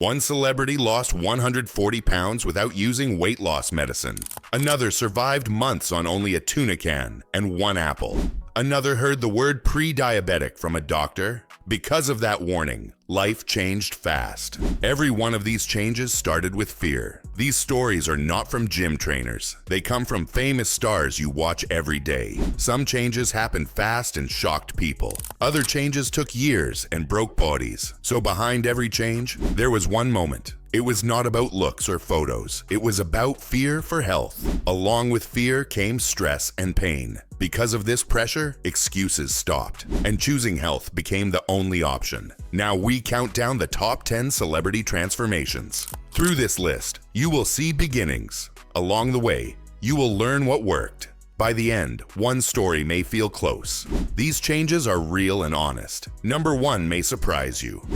One celebrity lost 140 pounds without using weight loss medicine. Another survived months on only a tuna can and one apple. Another heard the word pre-diabetic from a doctor. Because of that warning, life changed fast. Every one of these changes started with fear. These stories are not from gym trainers. They come from famous stars you watch every day. Some changes happened fast and shocked people. Other changes took years and broke bodies. So behind every change, there was one moment. It was not about looks or photos. It was about fear for health. Along with fear came stress and pain. Because of this pressure, excuses stopped, and choosing health became the only option. Now we count down the top 10 celebrity transformations. Through this list, you will see beginnings. Along the way, you will learn what worked. By the end, one story may feel close. These changes are real and honest. Number 1 may surprise you.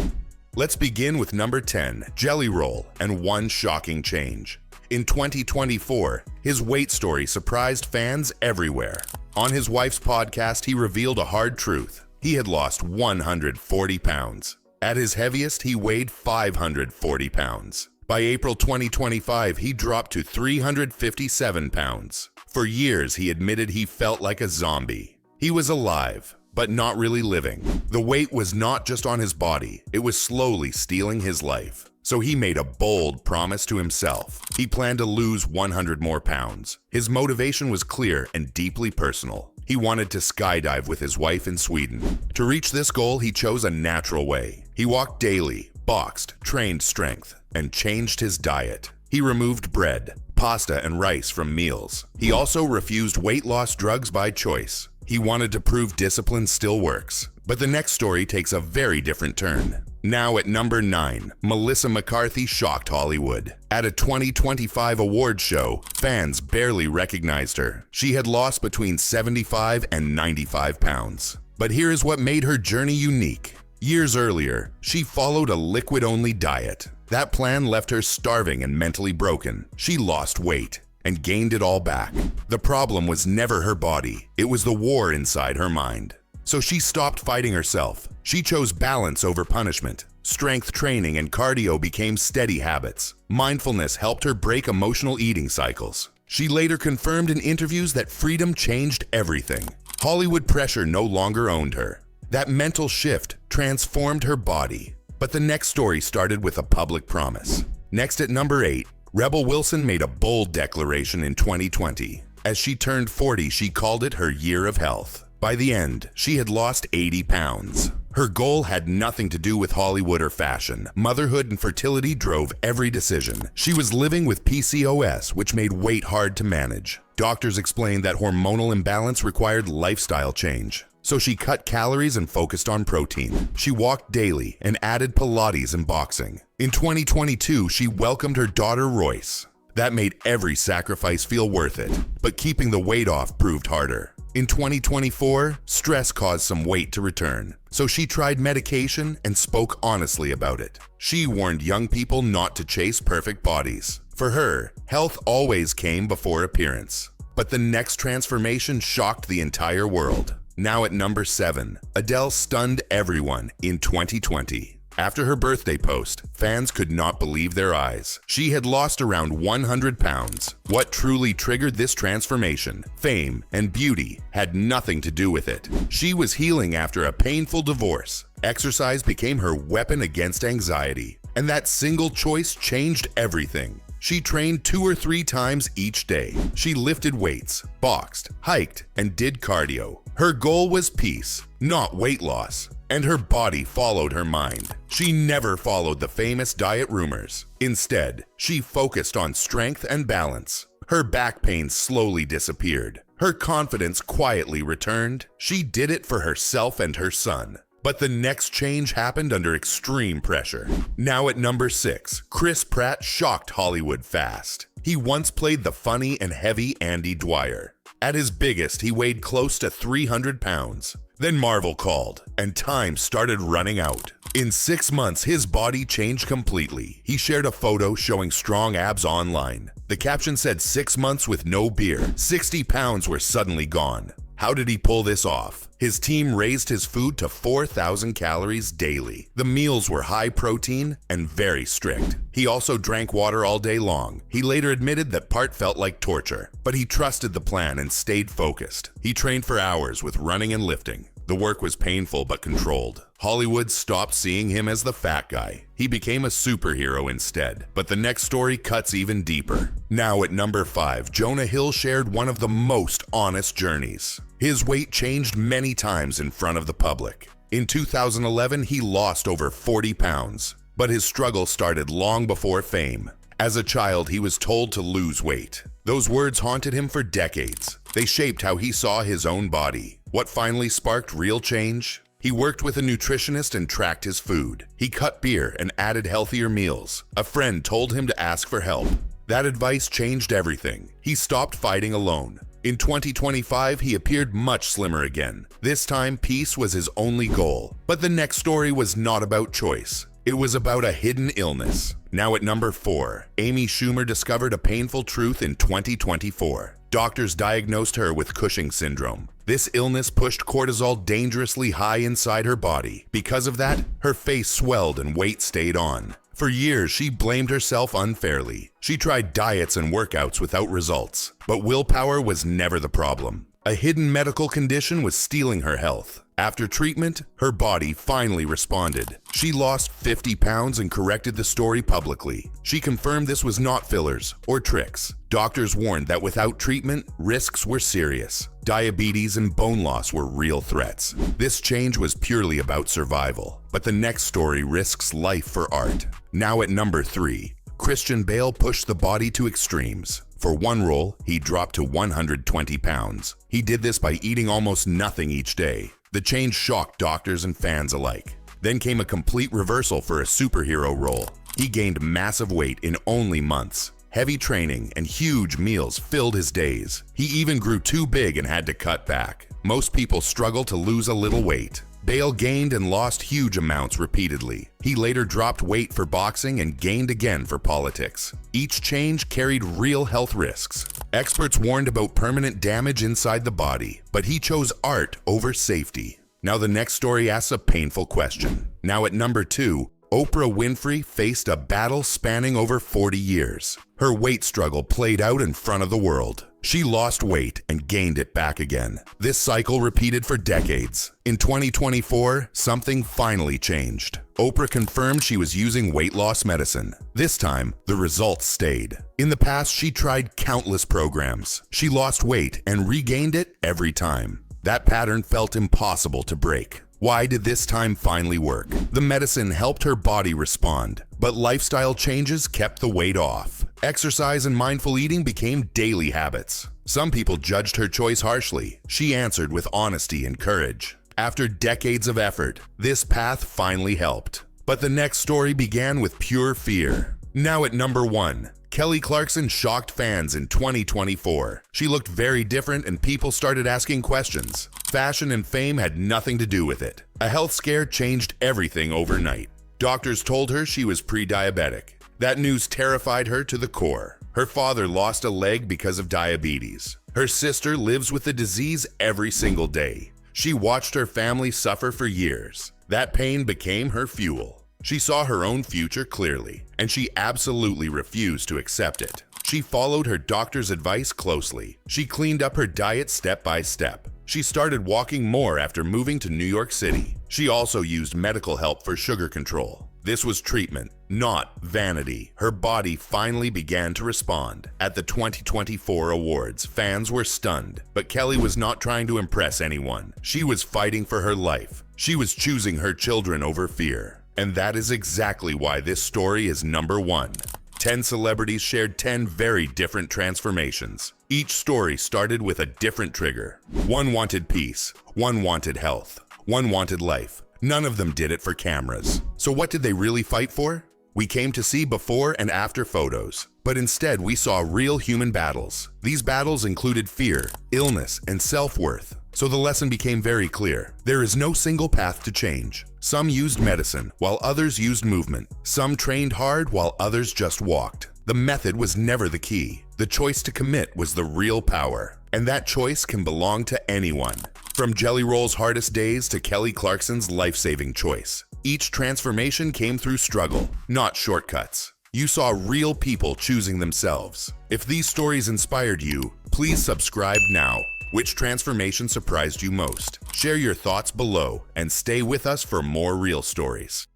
Let's begin with number 10, Jelly Roll, and one shocking change. In 2024, his weight story surprised fans everywhere. On his wife's podcast, he revealed a hard truth. He had lost 140 pounds. At his heaviest, he weighed 540 pounds. By April 2025, he dropped to 357 pounds. For years, he admitted he felt like a zombie. He was alive, but not really living. The weight was not just on his body, it was slowly stealing his life. So he made a bold promise to himself. He planned to lose 100 more pounds. His motivation was clear and deeply personal. He wanted to skydive with his wife in Sweden. To reach this goal, he chose a natural way. He walked daily, boxed, trained strength, and changed his diet. He removed bread, pasta, and rice from meals. He also refused weight loss drugs by choice. He wanted to prove discipline still works. But the next story takes a very different turn. Now at number 9, Melissa McCarthy shocked Hollywood. At a 2025 awards show, fans barely recognized her. She had lost between 75 and 95 pounds. But here is what made her journey unique. Years earlier, she followed a liquid-only diet. That plan left her starving and mentally broken. She lost weight and gained it all back. The problem was never her body. It was the war inside her mind. So she stopped fighting herself. She chose balance over punishment. Strength training and cardio became steady habits. Mindfulness helped her break emotional eating cycles. She later confirmed in interviews that freedom changed everything. Hollywood pressure no longer owned her. That mental shift transformed her body. But the next story started with a public promise. Next at number 8, Rebel Wilson made a bold declaration in 2020. As she turned 40, she called it her year of health. By the end, she had lost 80 pounds. Her goal had nothing to do with Hollywood or fashion. Motherhood and fertility drove every decision. She was living with PCOS, which made weight hard to manage. Doctors explained that hormonal imbalance required lifestyle change. So she cut calories and focused on protein. She walked daily and added Pilates and boxing. In 2022, she welcomed her daughter Royce. That made every sacrifice feel worth it. But keeping the weight off proved harder. In 2024, stress caused some weight to return, so she tried medication and spoke honestly about it. She warned young people not to chase perfect bodies. For her, health always came before appearance. But the next transformation shocked the entire world. Now at number 7, Adele stunned everyone in 2020. After her birthday post, fans could not believe their eyes. She had lost around 100 pounds. What truly triggered this transformation, fame and beauty, had nothing to do with it. She was healing after a painful divorce. Exercise became her weapon against anxiety. And that single choice changed everything. She trained 2 or 3 times each day. She lifted weights, boxed, hiked, and did cardio. Her goal was peace, not weight loss. And her body followed her mind. She never followed the famous diet rumors. Instead, she focused on strength and balance. Her back pain slowly disappeared. Her confidence quietly returned. She did it for herself and her son. But the next change happened under extreme pressure. Now at number 6, Chris Pratt shocked Hollywood fast. He once played the funny and heavy Andy Dwyer. At his biggest, he weighed close to 300 pounds. Then Marvel called, and time started running out. In 6 months, his body changed completely. He shared a photo showing strong abs online. The caption said 6 months with no beer. 60 pounds were suddenly gone. How did he pull this off? His team raised his food to 4,000 calories daily. The meals were high protein and very strict. He also drank water all day long. He later admitted that part felt like torture, but he trusted the plan and stayed focused. He trained for hours with running and lifting. The work was painful but controlled. Hollywood stopped seeing him as the fat guy. He became a superhero instead. But the next story cuts even deeper. Now at number 5, Jonah Hill shared one of the most honest journeys. His weight changed many times in front of the public. In 2011, he lost over 40 pounds. But his struggle started long before fame. As a child, he was told to lose weight. Those words haunted him for decades. They shaped how he saw his own body. What finally sparked real change? He worked with a nutritionist and tracked his food. He cut beer and added healthier meals. A friend told him to ask for help. That advice changed everything. He stopped fighting alone. In 2025, he appeared much slimmer again. This time, peace was his only goal. But the next story was not about choice. It was about a hidden illness. Now at number 4, Amy Schumer discovered a painful truth in 2024. Doctors diagnosed her with Cushing's syndrome. This illness pushed cortisol dangerously high inside her body. Because of that, her face swelled and weight stayed on. For years, she blamed herself unfairly. She tried diets and workouts without results. But willpower was never the problem. A hidden medical condition was stealing her health. After treatment, her body finally responded. She lost 50 pounds and corrected the story publicly. She confirmed this was not fillers or tricks. Doctors warned that without treatment, risks were serious. Diabetes and bone loss were real threats. This change was purely about survival. But the next story risks life for art. Now at number 3, Christian Bale pushed the body to extremes. For one role, he dropped to 120 pounds. He did this by eating almost nothing each day. The change shocked doctors and fans alike. Then came a complete reversal for a superhero role. He gained massive weight in only months. Heavy training and huge meals filled his days. He even grew too big and had to cut back. Most people struggle to lose a little weight. Bale gained and lost huge amounts repeatedly. He later dropped weight for boxing and gained again for politics. Each change carried real health risks. Experts warned about permanent damage inside the body, but he chose art over safety. Now the next story asks a painful question. Now at number 2, Oprah Winfrey faced a battle spanning over 40 years. Her weight struggle played out in front of the world. She lost weight and gained it back again. This cycle repeated for decades. In 2024, something finally changed. Oprah confirmed she was using weight loss medicine. This time, the results stayed. In the past, she tried countless programs. She lost weight and regained it every time. That pattern felt impossible to break. Why did this time finally work? The medicine helped her body respond, but lifestyle changes kept the weight off. Exercise and mindful eating became daily habits. Some people judged her choice harshly. She answered with honesty and courage. After decades of effort, this path finally helped. But the next story began with pure fear. Now at number 1, Kelly Clarkson shocked fans in 2024. She looked very different and people started asking questions. Fashion and fame had nothing to do with it. A health scare changed everything overnight. Doctors told her she was pre-diabetic. That news terrified her to the core. Her father lost a leg because of diabetes. Her sister lives with the disease every single day. She watched her family suffer for years. That pain became her fuel. She saw her own future clearly, and she absolutely refused to accept it. She followed her doctor's advice closely. She cleaned up her diet step by step. She started walking more after moving to New York City. She also used medical help for sugar control. This was treatment, not vanity. Her body finally began to respond. At the 2024 awards, fans were stunned, but Kelly was not trying to impress anyone. She was fighting for her life. She was choosing her children over fear. And that is exactly why this story is number 1. 10 celebrities shared 10 very different transformations. Each story started with a different trigger. One wanted peace, one wanted health, one wanted life. None of them did it for cameras. So what did they really fight for? We came to see before and after photos, but instead we saw real human battles. These battles included fear, illness, and self-worth. So the lesson became very clear. There is no single path to change. Some used medicine, while others used movement. Some trained hard, while others just walked. The method was never the key. The choice to commit was the real power, and that choice can belong to anyone. From Jelly Roll's hardest days to Kelly Clarkson's life-saving choice, each transformation came through struggle, not shortcuts. You saw real people choosing themselves. If these stories inspired you, please subscribe now. Which transformation surprised you most? Share your thoughts below and stay with us for more real stories.